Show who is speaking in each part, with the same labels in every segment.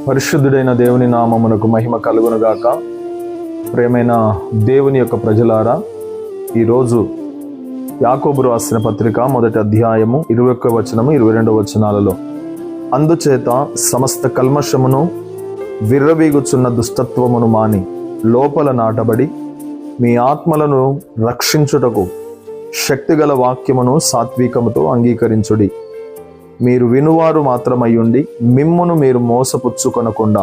Speaker 1: పరిశుద్ధుడైన దేవుని నామమునకు మహిమ కలుగునుగాక. ప్రియమైన దేవుని యొక్క ప్రజలారా, ఈరోజు యాకోబు రాసిన పత్రిక 1వ అధ్యాయము 21వ వచనము 22వ వచనాలలో, అందుచేత సమస్త కల్మషమును విర్రవీగుచున్న దుష్టత్వమును మాని లోపల నాటబడి మీ ఆత్మలను రక్షించుటకు శక్తిగల వాక్యమును సాత్వికముతో అంగీకరించుడి. మీరు వినువారు మాత్రమయ్యుండి మిమ్మును మీరు మోసపుచ్చుకొనకుండా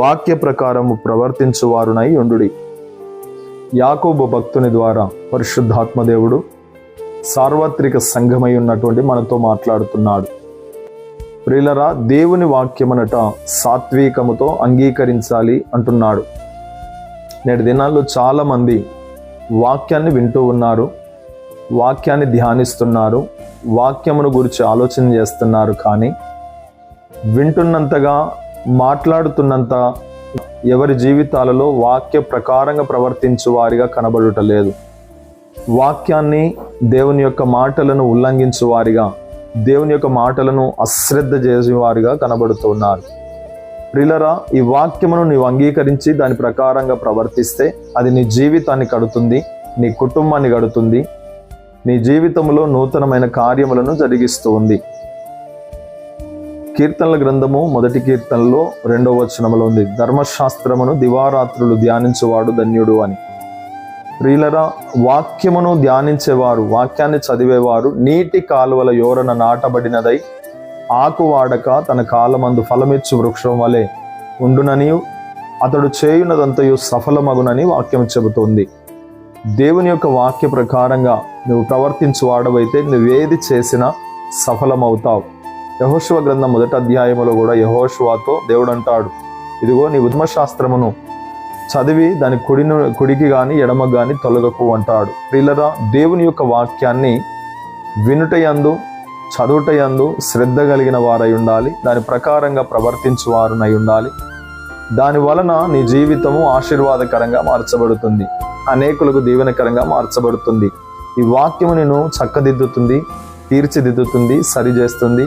Speaker 1: వాక్య ప్రకారము ప్రవర్తించువారునై ఉండుడి. యాకోబు భక్తుని ద్వారా పరిశుద్ధాత్మదేవుడు సార్వత్రిక సంఘమై ఉన్నటువంటి మనతో మాట్లాడుతున్నాడు. ప్రియులరా, దేవుని వాక్యమనట సాత్వికముతో అంగీకరించాలి అంటున్నాడు. నేటి దినాల్లో చాలామంది వాక్యాన్ని వింటూ ఉన్నారు, వాక్యాన్ని ధ్యానిస్తున్నారు, వాక్యమును గురించి ఆలోచన చేస్తున్నారు. కానీ వింటున్నంతగా, మాట్లాడుతున్నంత ఎవరి జీవితాలలో వాక్య ప్రకారంగా ప్రవర్తించు వారిగా కనబడుటలేదు. వాక్యాన్ని, దేవుని యొక్క మాటలను ఉల్లంఘించు వారిగా, దేవుని యొక్క మాటలను అశ్రద్ధ చేసేవారిగా కనబడుతున్నారు. ప్రియులరా, ఈ వాక్యమును నీవు అంగీకరించి దాని ప్రకారంగా ప్రవర్తిస్తే అది నీ జీవితాన్ని కడుతుంది, నీ కుటుంబాన్ని కడుతుంది, నీ జీవితంలో నూతనమైన కార్యములను జరిగిస్తూ ఉంది. కీర్తనల గ్రంథము 1వ కీర్తనలో 2వ వచనములో ఉంది, ధర్మశాస్త్రమును దివారాత్రులు ధ్యానించువాడు ధన్యుడు అని. ప్రియులరా, వాక్యమును ధ్యానించేవారు, వాక్యాన్ని చదివేవారు నీటి కాలువల యోరన నాటబడినదై ఆకు వాడక తన కాలమందు ఫలమిచ్చు వృక్షం వలె ఉండుననియు అతడు చేయునదంతయు సఫలమగునని వాక్యం చెబుతోంది. దేవుని యొక్క వాక్య ప్రకారంగా నువ్వు ప్రవర్తించు వాడవైతే నువ్వేది చేసినా సఫలమవుతావు. యెహోషువ గ్రంథం 1వ అధ్యాయంలో కూడా యెహోషువతో దేవుడు అంటాడు, ఇదిగో నీ ధర్మశాస్త్రమును చదివి దాని కుడికి కానీ ఎడమకు కానీ తొలగకు అంటాడు. ప్రియులరా, దేవుని యొక్క వాక్యాన్ని వినుటయందు, చదువుటయందు శ్రద్ధ కలిగిన వారై ఉండాలి, దాని ప్రకారంగా ప్రవర్తించు వారునై ఉండాలి. దాని వలన నీ జీవితము ఆశీర్వాదకరంగా మార్చబడుతుంది, అనేకులకు దీవెనకరంగా మార్చబడుతుంది. ఈ వాక్యము నేను చక్కదిద్దుతుంది, తీర్చిదిద్దుతుంది, సరిచేస్తుంది,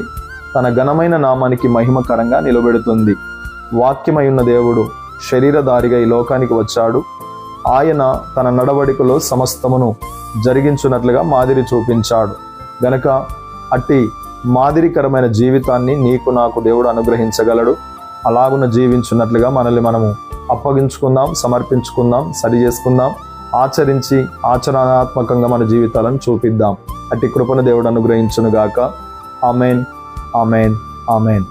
Speaker 1: తన ఘనమైన నామానికి మహిమకరంగా నిలబెడుతుంది. వాక్యమై ఉన్న దేవుడు శరీరధారిగా ఈ లోకానికి వచ్చాడు. ఆయన తన నడవడికలో సమస్తమును జరిగించున్నట్లుగా మాదిరి చూపించాడు గనక అట్టి మాదిరికరమైన జీవితాన్ని నీకు నాకు దేవుడు అనుగ్రహించగలడు. అలాగున జీవించున్నట్లుగా మనల్ని మనము అప్పగించుకుందాం, సమర్పించుకుందాం, సరి చేసుకుందాం, ఆచరించి ఆచరణాత్మకంగా మన జీవితాలను చూపిద్దాం. అట్టి కృపను దేవుడు అనుగ్రహించునుగాక. Amen, amen, amen.